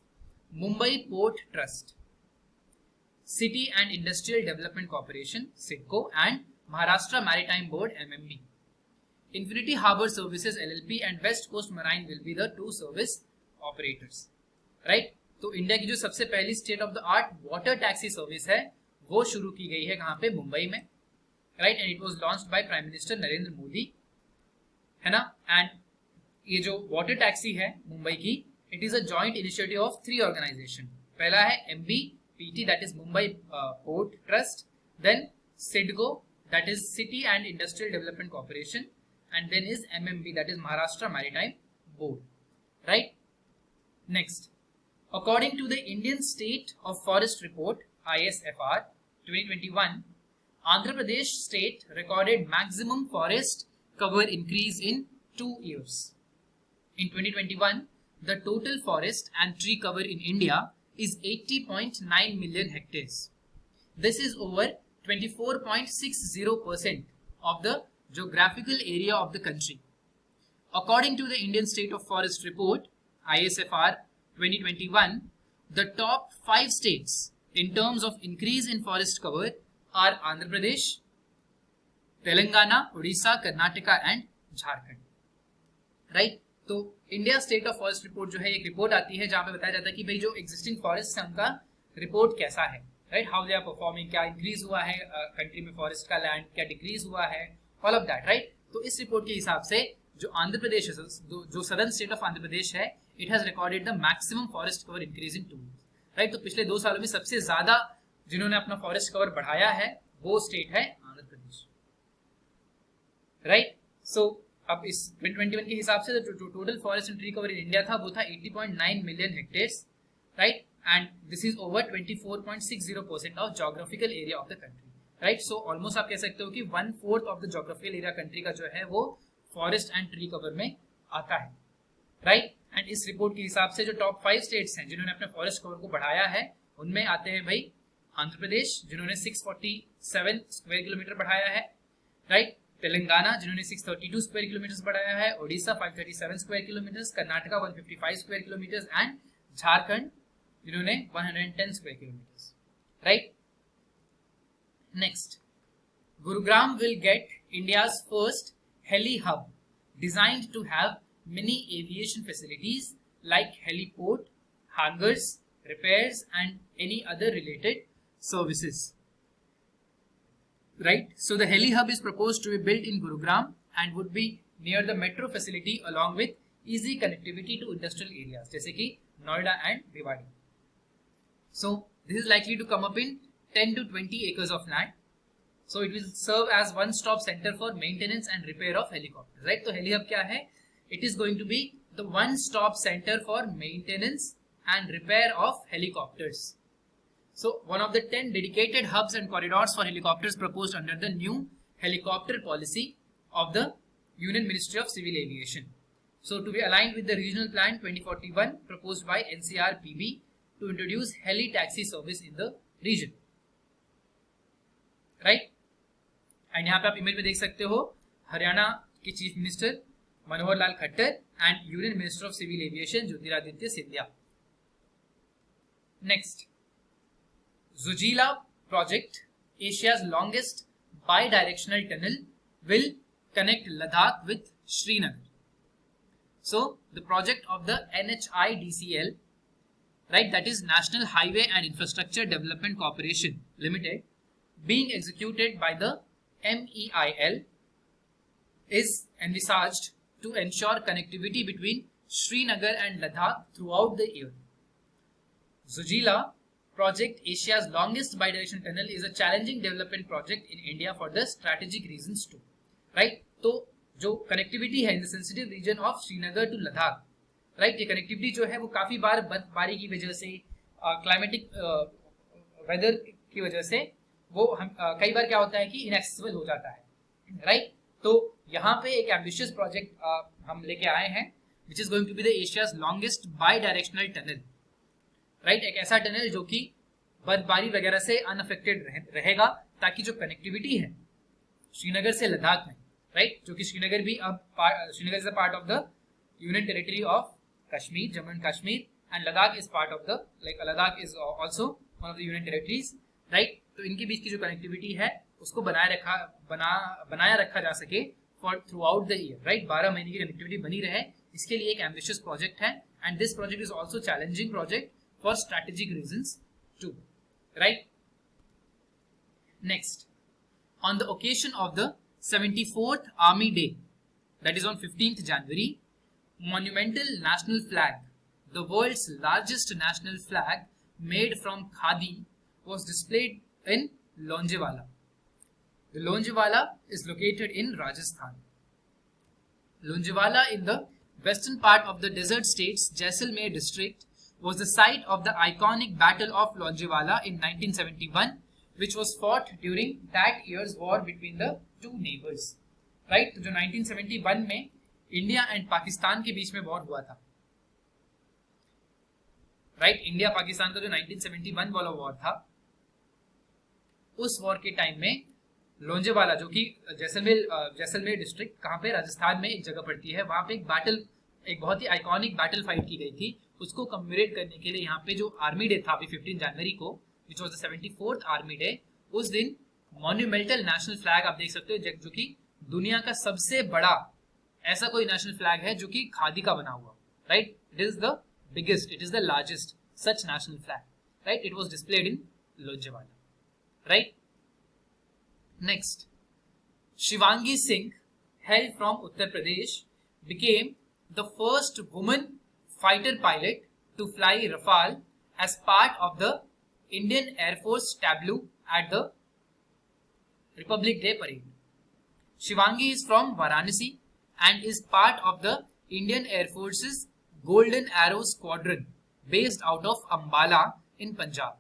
Mumbai Port Trust, City and Industrial Development Corporation, CIDCO, and Maharashtra Maritime Board, MMB. Infinity Harbour Services LLP and West Coast Marine will be the two service operators, right? तो India की जो सबसे पहली state of the art water taxi service है वो शुरू की गई है कहाँ पे? मुंबई में, right? And it was launched by prime Minister Narendra Modi, है ना? एंड ये जो वाटर टैक्सी है मुंबई की, it is a joint initiative of 3 organisation. पहला है MBPT, that is Mumbai Port Trust, then CIDCO, that is City and Industrial Development Corporation, and then is MMB, that is Maharashtra Maritime Board, right? Next, according to the Indian State of Forest Report ISFR 2021, Andhra Pradesh state recorded maximum forest cover increase in 2 years. In 2021, the total forest and tree cover in India is 80.9 million hectares. This is over 24.60% of the geographical area of the country. According to the Indian State of Forest Report ISFR 2021, the top 5 states in terms of increase in forest cover are Andhra Pradesh, Telangana, Odisha, Karnataka and Jharkhand, right? तो India state of forest report जो है एक report आती है जहां पे बताया जाता है कि भाई जो एग्जिस्टिंग फॉरेस्ट है उनका रिपोर्ट कैसा है, राइट? हाउ दे आर परफॉर्मिंग, क्या इंक्रीज हुआ है कंट्री में फॉरेस्ट का लैंड, क्या डिक्रीज हुआ है, ऑल ऑफ दैट, राइट? तो इस रिपोर्ट के हिसाब से जो आंध्र प्रदेश है, जो southern state of Andhra Pradesh है, it has recorded the maximum forest cover increase in 2 years, right? तो पिछले 2 सालों में सबसे ज्यादा जिन्होंने अपना फॉरेस्ट कवर बढ़ाया है वो स्टेट है आंध्र प्रदेश, राइट? सो अब इस 2021 के हिसाब से जो total forest and tree cover in India था वो था 80.9 million hectares, right? And this is over 24.60% of geographical area of the country, right? So almost आप कह सकते हो कि 1/4 of the geographical area country का जो है वो फॉरेस्ट एंड ट्री कवर में आता है, राइट? एंड इस रिपोर्ट के हिसाब से जो टॉप 5 स्टेट्स हैं जिन्होंने अपने फॉरेस्ट कवर को बढ़ाया है उनमें आते हैं भाई आंध्र प्रदेश जिन्होंने 647 स्क्वायर किलोमीटर बढ़ाया है, राइट? तेलंगाना जिन्होंने 632 स्क्वायर किलोमीटर बढ़ाया है, Odisha 537 square kilometre, Karnataka 155 square kilometre and Jharkhand जिन्होंने 110 square kilometre, right? Next, Gurugram will get India's first heli hub designed to have many aviation facilities like heliport, hangars, repairs and any other related services, right? So the heli hub is proposed to be built in Gurugram and would be near the metro facility along with easy connectivity to industrial areas जैसे कि Noida and Bhiwadi. So this is likely to come up in 10 to 20 acres of land. So it will serve as one stop center for maintenance and repair of helicopters, right? तो heli hub क्या है? It is going to be the one stop center for maintenance and repair of helicopters. So one of the 10 dedicated hubs and corridors for helicopters proposed under the new helicopter policy of the Union Ministry of Civil Aviation. So to be aligned with the Regional Plan 2041 proposed by NCRPB to introduce heli taxi service in the region. Right? And यहाँ पे आप image में देख सकते हो हरियाणा के chief minister Manohar Lal Khattar and union minister of civil aviation Jyotiraditya Scindia. Next, Zojila project, Asia's longest bidirectional tunnel, will connect Ladakh with Srinagar. So the project of the NHIDCL, right, that is National Highway and Infrastructure Development Corporation Limited, being executed by the MEIL, is envisaged to ensure connectivity between Srinagar and Ladakh throughout the year. Zujila project, Asia's longest bidirectional tunnel, is a challenging development project in India for the strategic reasons too. Right? तो जो connectivity है in the sensitive region of Srinagar to Ladakh, right, ये connectivity जो है वो काफी बार बर्फबारी की वजह से, क्लाइमेटिक वेदर की वजह से वो हम कई बार क्या होता है कि इनएक्सेसिबल हो जाता है, राइट. तो यहाँ पे एक एम्बिशियस प्रोजेक्ट हम लेके आए हैं which is going to be the Asia's longest bidirectional tunnel, right. एक ऐसा टनल जो कि बर्फबारी वगैरह से अनअफेक्टेड रहेगा, ताकि जो कनेक्टिविटी है श्रीनगर से लद्दाख में, राइट, जो कि श्रीनगर भी अब Srinagar is a part of the union territory of Kashmir, Jammu and Kashmir, and Ladakh is part of the, like Ladakh is also one of the union territories, right. तो इनके बीच की जो कनेक्टिविटी है उसको बनाया रखा जा सके for throughout the year, right. 12 महीने की कनेक्टिविटी बनी रहे, इसके लिए एक एम्बिशियस प्रोजेक्ट है, and this project is also challenging project for strategic reasons too, right. Next, on the occasion of the 74th Army Day, that is on 15th January, monumental national flag, the world's largest national flag made from khadi, was displayed in Longevala. The Longevala is located in Rajasthan. Longevala, in the western part of the desert state's Jaisalmer district, was the site of the iconic Battle of Longevala in 1971, which was fought during that year's war between the two neighbors, right. तो जो 1971 में India and Pakistan के बीच में war हुआ था, right. India Pakistan का जो 1971 वाला वॉर था, उस वॉर के टाइम में लोंजेवाला, जो कि जैसलमेर डिस्ट्रिक्ट, कहाँ पे, राजस्थान में एक जगह पड़ती है, वहां पे एक बहुत ही आइकॉनिक बैटल फाइट की गई थी. उसको कमेमोरेट करने के लिए यहाँ पे जो आर्मी डे था अभी 15 जनवरी को, which was the 74th army day, उस दिन मॉन्यूमेंटल नेशनल फ्लैग आप देख सकते हो, जो कि दुनिया का सबसे बड़ा ऐसा कोई नेशनल फ्लैग है जो कि खादी का बना हुआ, right. It is the biggest, it is the largest such national flag, right. It was displayed in Longewala, right. Next, Shivangi Singh, hailed from Uttar Pradesh, became the first woman fighter pilot to fly Rafale as part of the Indian Air Force tableau at the Republic Day parade. Shivangi is from Varanasi and is part of the Indian Air Force's Golden Arrow Squadron based out of Ambala in Punjab.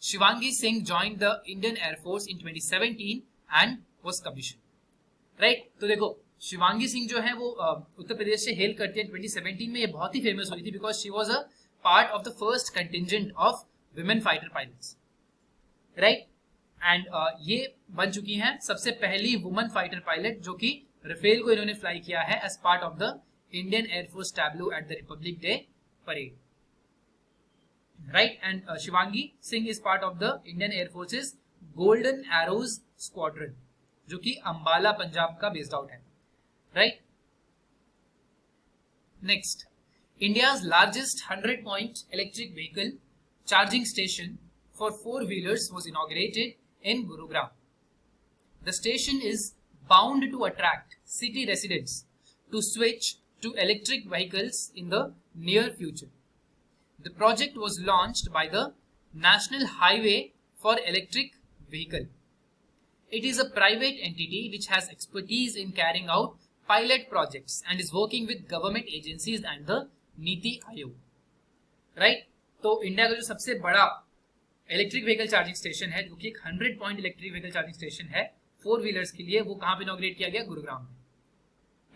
Shivangi Singh joined the Indian Air Force in 2017 and was commissioned. Right? तो देखो शिवांगी सिंह जो है वो उत्तर प्रदेश से hello करती है. 2017 में ये बहुत ही फेमस हुई थी because she was a part of the first contingent of women fighter pilots, right. And ये बन चुकी हैं सबसे पहली वुमन फाइटर पायलट जो कि राफेल को इन्होंने फ्लाई किया है as part of the Indian Air Force tableau at the Republic Day parade, right. And Shivangi Singh is part of the Indian Air Force's Golden Arrows squadron जो कि अंबाला पंजाब का बेस्ड आउट है, right. Next, India's largest 100-point electric vehicle charging station for four-wheelers was inaugurated in Gurugram. The station is bound to attract city residents to switch to electric vehicles in the near future. The project was launched by the National Highway for Electric Vehicle. It is a private entity which has expertise in carrying out pilot projects and is working with government agencies and the NITI Aayog. Right तो India का जो सबसे बड़ा electric vehicle charging station है, जो कि एक 100 point electric vehicle charging station है 4 व्हीलर्स के लिए, वो कहां पे इनॉग्रेट किया गया? गुरुग्राम में.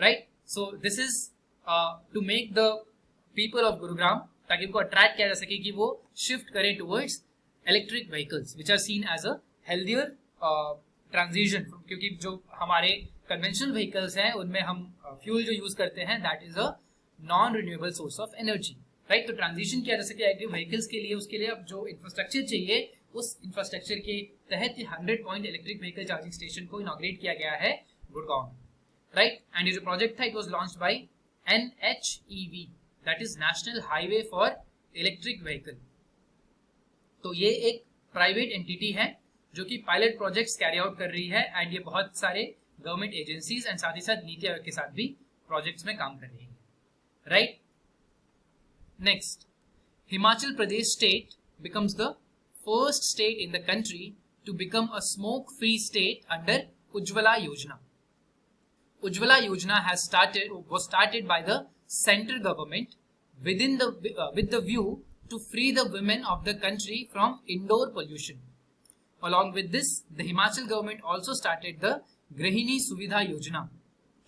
Right so this is to make the people of Gurugram, ताकि उनको अट्रैक्ट किया जा सके कि वो शिफ्ट करें towards electric vehicles which are seen as a healthier transition, क्योंकि जो हमारे कन्वेंशनल व्हीकल्स हैं उनमें हम फ्यूल जो यूज करते हैं that is a non renewable source of energy. Right तो ट्रांजिशन किया जा सके इलेक्ट्रिक व्हीकल्स के लिए, उसके लिए अब जो इंफ्रास्ट्रक्चर चाहिए उस इंफ्रास्ट्रक्चर के तहत 100 point electric vehicle charging station को इनॉग्रेट किया गया है गुड़गांव में. राइट एंड ये जो प्रोजेक्ट था it was launched bye NHEV, that is national highway for electric vehicle. तो ये एक प्राइवेट एंटिटी है जो कि पायलट प्रोजेक्ट्स कैरी आउट कर रही है एंड ये बहुत सारे गवर्नमेंट एजेंसीज एंड साथ ही साथ नीति आयोग के साथ भी प्रोजेक्ट्स में काम कर रही है. Right next, Himachal Pradesh state becomes the first state in the country to become a smoke free state under Ujjwala Yojana. Ujjwala Yojana was started by the central government with the view to free the women of the country from indoor pollution. Along with this, the Himachal government also started the Grihini Suvidha Yojana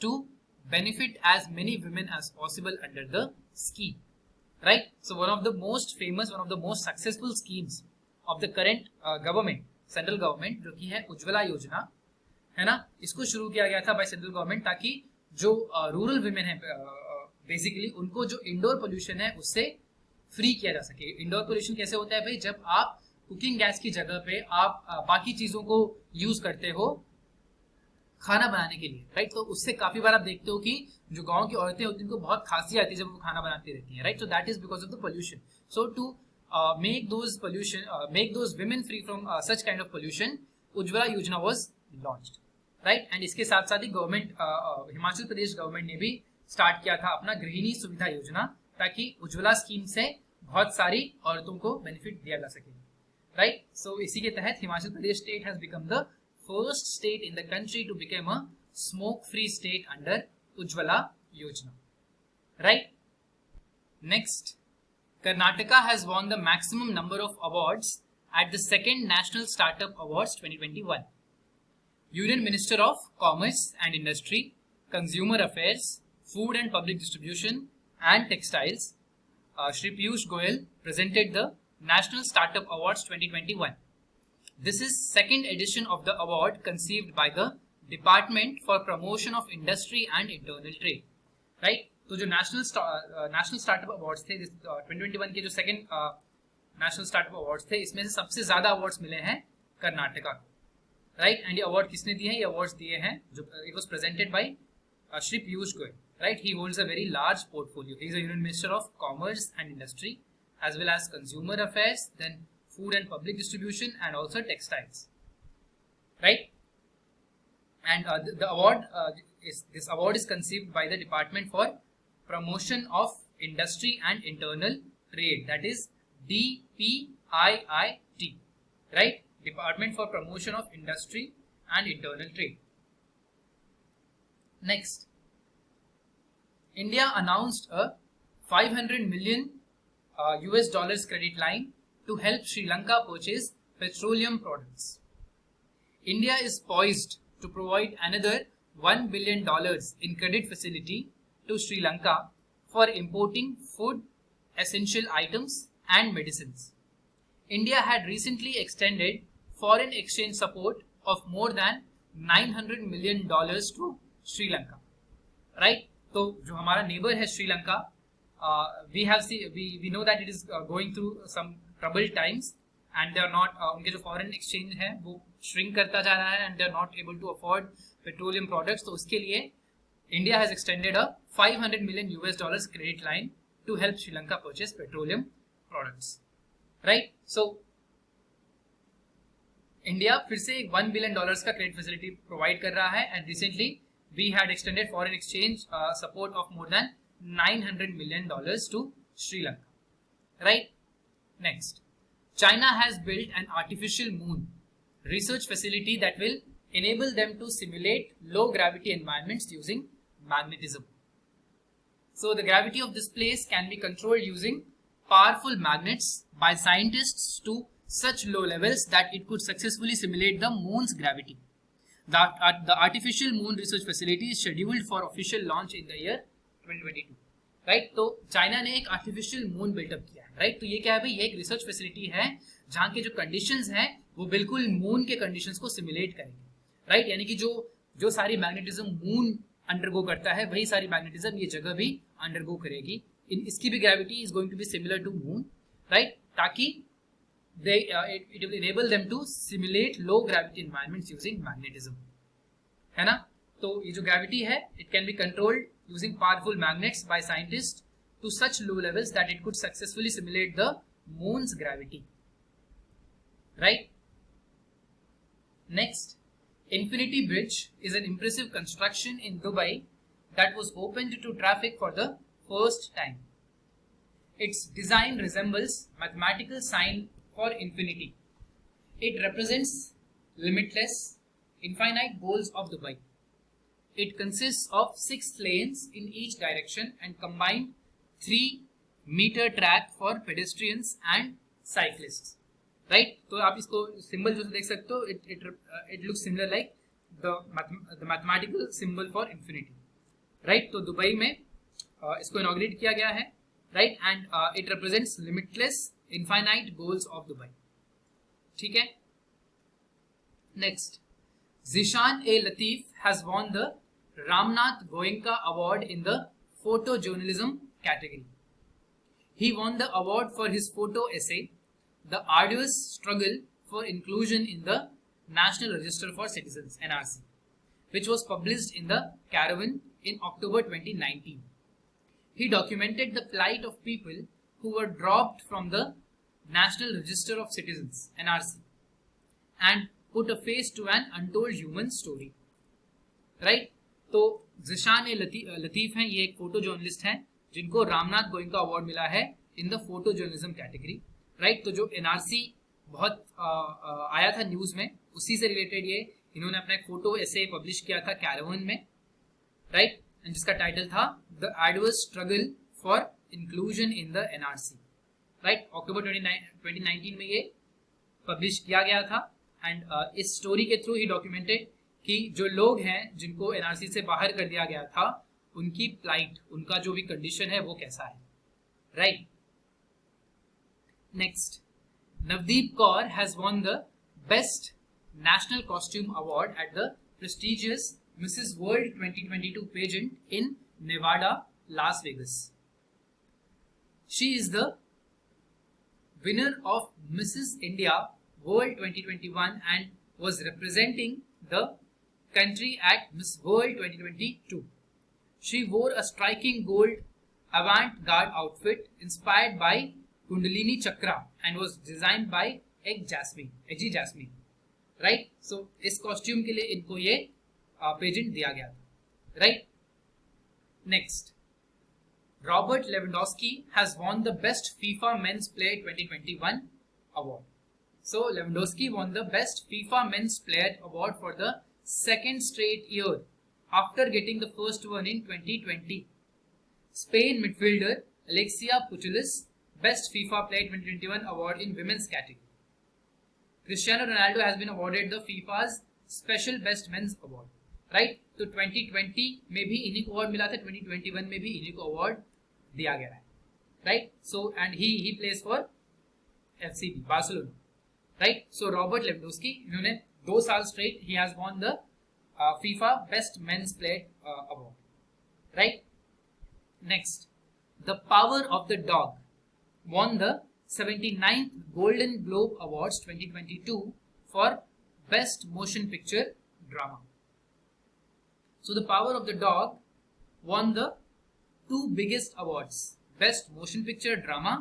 to benefit as many women as possible under the scheme. Right? So one of the most famous, one of the most successful schemes of the current government, central government, जो कि है उज्ज्वला योजना, है ना, इसको शुरू किया गया था बाय सेंट्रल गवर्नमेंट ताकि जो रूरल विमेन है बेसिकली उनको जो इंडोर पोल्यूशन है उससे फ्री किया जा सके. इंडोर पोल्यूशन कैसे होता है भाई? जब आप कुकिंग गैस की जगह पे आप बाकी चीजों को यूज करते हो खाना बनाने के लिए. राइट तो उससे काफी बार आप देखते हो कि जो गांव की औरतें होती हैं उनको बहुत खांसी आती है जब वो खाना बनाती रहती हैं. Right so that is because of the pollution. So to make those women free from such kind of pollution, Ujjwala Yojana was launched. Right and इसके साथ साथ ही गवर्नमेंट हिमाचल प्रदेश गवर्नमेंट ने भी स्टार्ट किया था अपना गृहिणी सुविधा योजना, ताकि उज्ज्वला स्कीम से बहुत सारी औरतों को बेनिफिट दिया जा सके. राइट सो इसी के तहत Himachal Pradesh state has become the first state in the country to become a smoke-free state under Ujjwala Yojana. Right? Next, Karnataka has won the maximum number of awards at the second National Startup Awards 2021. Union Minister of Commerce and Industry, Consumer Affairs, Food and Public Distribution and Textiles, Shri Piyush Goyal presented the National Startup Awards 2021. This is second edition of the award conceived by the Department for Promotion of Industry and Internal Trade. Right? तो जो national startup awards थे 2021 के जो second national startup awards थे, इसमें से सबसे ज्यादा अवार्ड्स मिले हैं कर्नाटका को. राइट एंड ये अवार्ड किसने दिए हैं? ये अवार्ड्स दिए हैं जो it was presented by Shri Piyush Goyal. Right he holds a very large portfolio. He is a union minister of commerce and industry as well as consumer affairs, then food and public distribution and also textiles. Right? And this award is conceived by the Department for Promotion of Industry and Internal Trade, that is DPIIT. Right? Department for Promotion of Industry and Internal Trade. Next, India announced a $500 million US dollars credit line to help Sri Lanka purchase petroleum products. India is poised to provide another $1 billion in credit facility to Sri Lanka for importing food, essential items and medicines. India had recently extended foreign exchange support of more than $900 million to Sri Lanka. Right? तो जो हमारा neighbour है Sri Lanka, we know that it is going through some troubled times and they are not उनके जो foreign exchange है वो shrink करता जा रहा है and they are not able to afford petroleum products. तो उसके लिए India has extended a $500 million US dollars credit line to help Sri Lanka purchase petroleum products. Right? So India फिर से $1 billion का credit facility provide कर रहा है and recently we had extended foreign exchange support of more than $900 million to Sri Lanka. Right? Next, China has built an artificial moon research facility that will enable them to simulate low gravity environments using magnetism. So the gravity of this place can be controlled using powerful magnets by scientists to such low levels that it could successfully simulate the moon's gravity. The artificial moon research facility is scheduled for official launch in the year 2022. Right, तो China ने एक artificial moon built up किया है. Right, तो ये क्या है भाई, ये एक रिसर्च फैसिलिटी है जहाँ के जो कंडीशंस हैं वो बिल्कुल मून के कंडीशंस को सिमुलेट करेंगे. राइट, यानी कि जो सारी मैग्नेटिज्म मून अंडरगो करता है वही सारी मैग्नेटिज्म ये जगह भी अंडरगो करेगी. इसकी भी gravity is going to be similar to moon. Right, ताकि it will enable them to simulate low gravity environments using magnetism. है ना, तो ये जो ग्रेविटी है it can be controlled using powerful magnets by scientists to such low levels that it could successfully simulate the moon's gravity. Right? Next, Infinity Bridge is an impressive construction in Dubai that was opened to traffic for the first time. Its design resembles mathematical sign for infinity. It represents limitless, infinite goals of Dubai. It consists of 6 lanes in each direction and combined 3-meter track for pedestrians and cyclists. Right? तो आप इसको symbol जो देख सकते हो, it looks similar like the mathematical symbol for infinity. Right? तो Dubai में इसको इनॉग्रेट किया गया है. Right? And it represents limitless, infinite goals of Dubai. ठीक है. Next, Zishan A. Latif has won the Ramnath Goenka Award in the photojournalism category. He won the award for his photo essay, The Arduous Struggle for Inclusion in the National Register for Citizens (NRC), which was published in the Caravan in October 2019. He documented the plight of people who were dropped from the National Register of Citizens (NRC) and put a face to an untold human story. Right? तो ज़िशान ए लतीफ़ हैं, ये एक photo journalist हैं जिनको Ramnath Goenka award मिला है in the photo journalism category. Right, तो जो एनआरसी बहुत आया था न्यूज में, उसी से रिलेटेड ये इन्होंने अपना एक फोटो ऐसे पब्लिश किया था कैरावन में. राइट, जिसका टाइटल था the arduous struggle for inclusion in the NRC. Right, October 2019 में ये पब्लिश किया गया था. एंड इस स्टोरी के थ्रू ही डॉक्यूमेंटेड कि जो लोग हैं जिनको एनआरसी से बाहर कर दिया गया था, उनकी प्लाइट, उनका जो भी कंडीशन है वो कैसा है. Right. Next, Navdeep Kaur has won the best national costume award at the prestigious Mrs world 2022 pageant in Nevada, Las Vegas. She is the winner of Mrs. India World 2021 and was representing the country at Miss World 2022. She wore a striking gold avant-garde outfit inspired by Kundalini Chakra and was designed by Eggy Jasmine. Right? So इस costume के लिए इनको ये pageant दिया गया था. Right? Next, Robert Lewandowski has won the Best FIFA Men's Player 2021 award. So Lewandowski won the Best FIFA Men's Player award for the second straight year after getting the first one in 2020. Spain midfielder Alexia Putellas Best FIFA Player 2021 award in women's category. Cristiano Ronaldo has been awarded the FIFA's Special Best Men's Award. Right? तो 2020 में भी इन्हीं को award मिला था, 2021 में भी इन्हीं को अवार्ड दिया गया है. Right, so and he place for FCB Barcelona. Right, so Robert Lewandowski, इन्होंने 2 साल straight he has won the FIFA best men's player award. Right. Next, the power of the dog won the 79th Golden Globe Awards 2022 for Best Motion Picture Drama. So the Power of the Dog won the 2 biggest awards, Best Motion Picture Drama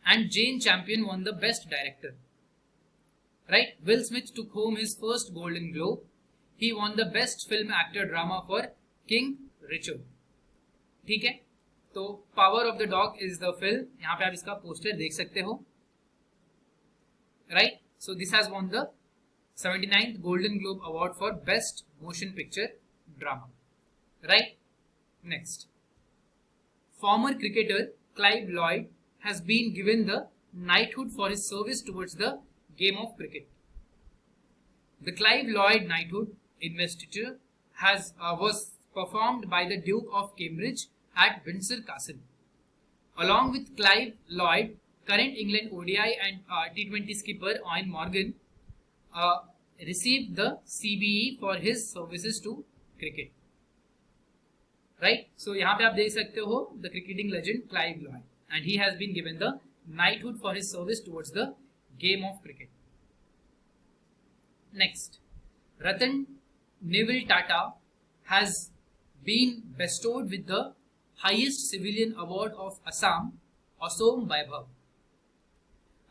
and Jane Campion won the Best Director. Right? Will Smith took home his first Golden Globe. He won the Best Film Actor Drama for King Richard. ठीक है, तो power of the dog is the film. यहाँ पे आप इसका poster देख सकते हो. Right, so this has won the 79th Golden Globe Award for Best Motion Picture Drama. Right? Next. Former cricketer Clive Lloyd has been given the knighthood for his service towards the game of cricket. The Clive Lloyd Knighthood investiture was performed by the Duke of Cambridge at Windsor Castle. Along with Clive Lloyd, current England ODI and T20 skipper Eoin Morgan received the CBE for his services to cricket. Right? So यहाँ पे आप देख सकते हो the cricketing legend Clive Lloyd, and he has been given the knighthood for his service towards the game of cricket. Next, Ratan Neville Tata has been bestowed with the highest civilian award of Assam, Asom Vaibhav.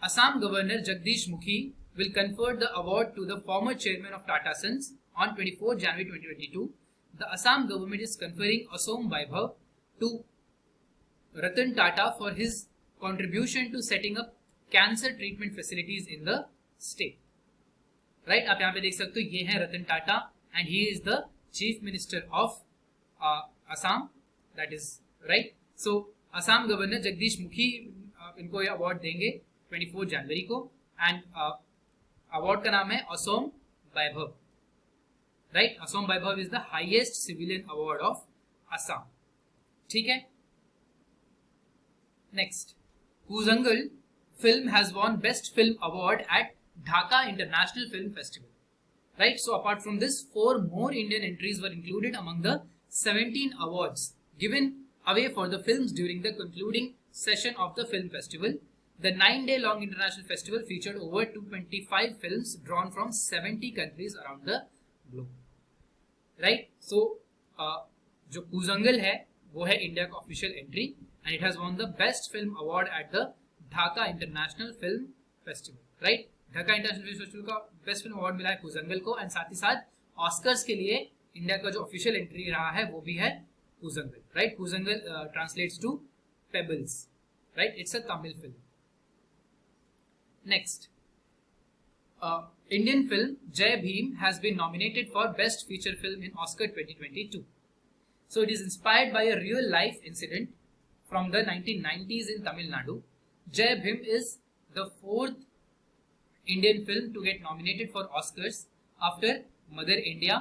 Assam Governor Jagdish Mukhi will confer the award to the former chairman of Tata Sons on 24 January 2022. The Assam government is conferring Asom Vaibhav to Ratan Tata for his contribution to setting up cancer treatment facilities in the state. Right? आप यहाँ पे देख सकते हो ये है Ratan Tata and he is the chief minister of Assam. That is right. So Assam governor Jagdish Mukhi इनको ये अवार्ड देंगे 24 जनवरी को and अवार्ड का नाम है असोम वैभव. Right? Asom Vaibhav is the highest civilian award of Assam. ठीक है? Next, Kuzangal film has won Best Film Award at Dhaka International Film Festival. Right? So apart from this, 4 more Indian entries were included among the 17 awards given away for the films during the concluding session of the film festival. The 9-day long international festival featured over 225 films drawn from 70 countries around the globe. Right? So जो कुजंगल है वो है India का official entry and it has won the best film award at the Dhaka international film festival. Right? Dhaka international film festival का best film award मिला है कुजंगल को and साथ ही साथ ऑस्कर्स के लिए इंडिया का जो ऑफिशियल एंट्री रहा है वो भी है Koozhangal. Right? Koozhangal translates to pebbles. Right? It's a Tamil film. Next, Indian film Jai Bhim has been nominated for Best Feature Film in Oscar 2022. So it is inspired by a real life incident from the 1990s in Tamil Nadu. Jai Bhim is the 4th Indian film to get nominated for Oscars after Mother India,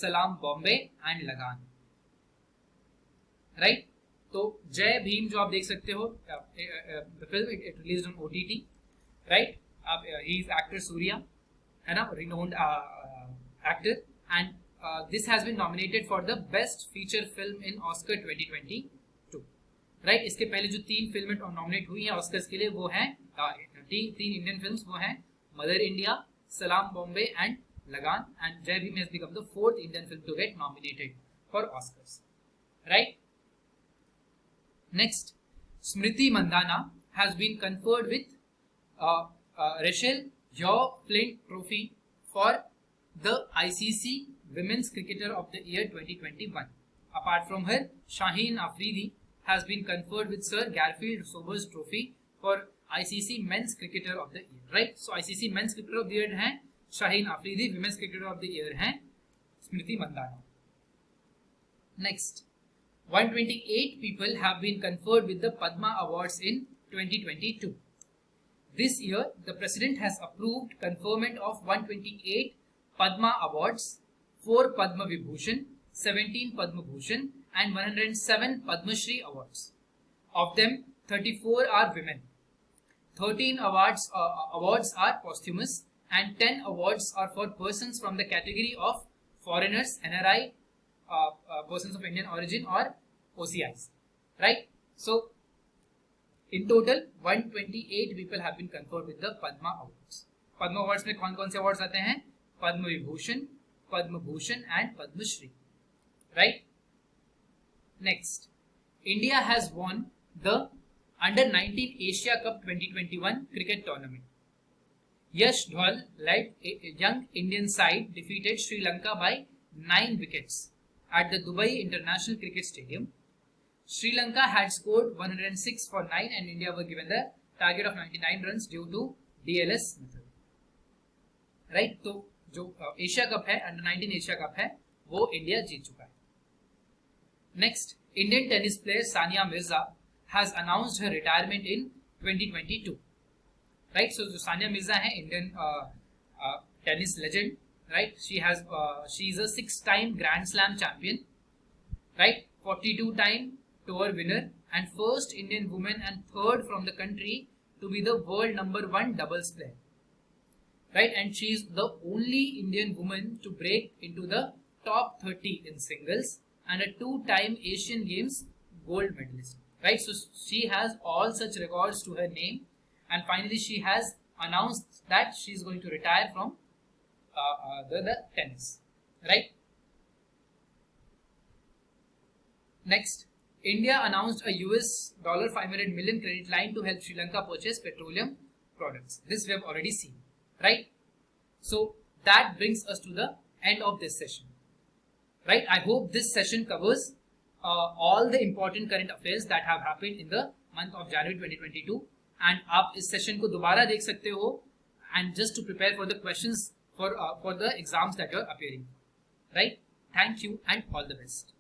Salaam Bombay and Lagan. Right? तो Jai Bhim जो आप देख सकते हो the film it released on OTT. Right? He is actor Surya, है ना, renowned actor, and this has been nominated for the best feature film in Oscar 2022. Right? इसके पहले जो 3 फिल्में नॉमिनेट हुई हैं ऑस्कर्स के लिए वो हैं 3 इंडियन फिल्म्स, वो हैं मदर इंडिया, सलाम Bombay and Lagaan, and Jai Bhim has become the 4th Indian film to get nominated for Oscars. Right? Next, Smriti Mandhana has been conferred with Rachel Yaw Flint Trophy for the ICC Women's Cricketer of the Year 2021. Apart from her, Shaheen Afridi has been conferred with Sir Garfield Sobers Trophy for ICC Men's Cricketer of the Year. Right? So ICC Men's Cricketer of the Year हैं Shaheen Afridi, Women's Cricketer of the Year हैं स्मृति Mandanna. Next, 128 people have been conferred with the Padma Awards in 2022. This year, the President has approved conferment of 128 Padma Awards, 4 Padma Vibhushan, 17 Padma Bhushan and 107 Padma Shri Awards. Of them, 34 are women. 13 awards are posthumous and 10 awards are for persons from the category of foreigners, NRI, persons of Indian origin or OCIs. Right? So, in total, 128 people have been conferred with the Padma Awards. Padma Awards में कौन कौन से awards आते हैं? Padma Vibhushan, Padma Bhushan and Padma Shri. Right? Next, India has won the Under-19 Asia Cup 2021 cricket tournament. Yash Dhwal led a young Indian side defeated Sri Lanka by 9 wickets at the Dubai International Cricket Stadium. Sri Lanka had scored 106 for 9 and India were given the target of 99 runs due to DLS method. Right? तो जो Asia cup है, under 19 Asia cup है, वो India जीत चुका है। Next, Indian tennis player Sania Mirza has announced her retirement in 2022, right. So जो सानिया मिर्जा है, Indian tennis legend, right, she is a 6-time grand slam champion, right, 42-time tour winner and first Indian woman and third from the country to be the world number 1 doubles player, right, and she is the only Indian woman to break into the top 30 in singles and a 2-time Asian Games gold medalist, right. So she has all such records to her name, and finally she has announced that she is going to retire from the tennis, right. Next, India announced a US $500 million credit line to help Sri Lanka purchase petroleum products. This we have already seen, right? So that brings us to the end of this session, right? I hope this session covers all the important current affairs that have happened in the month of January 2022. And आप इस session को दोबारा देख सकते हो, and just to prepare for the questions for the exams that you are appearing, right? Thank you and all the best.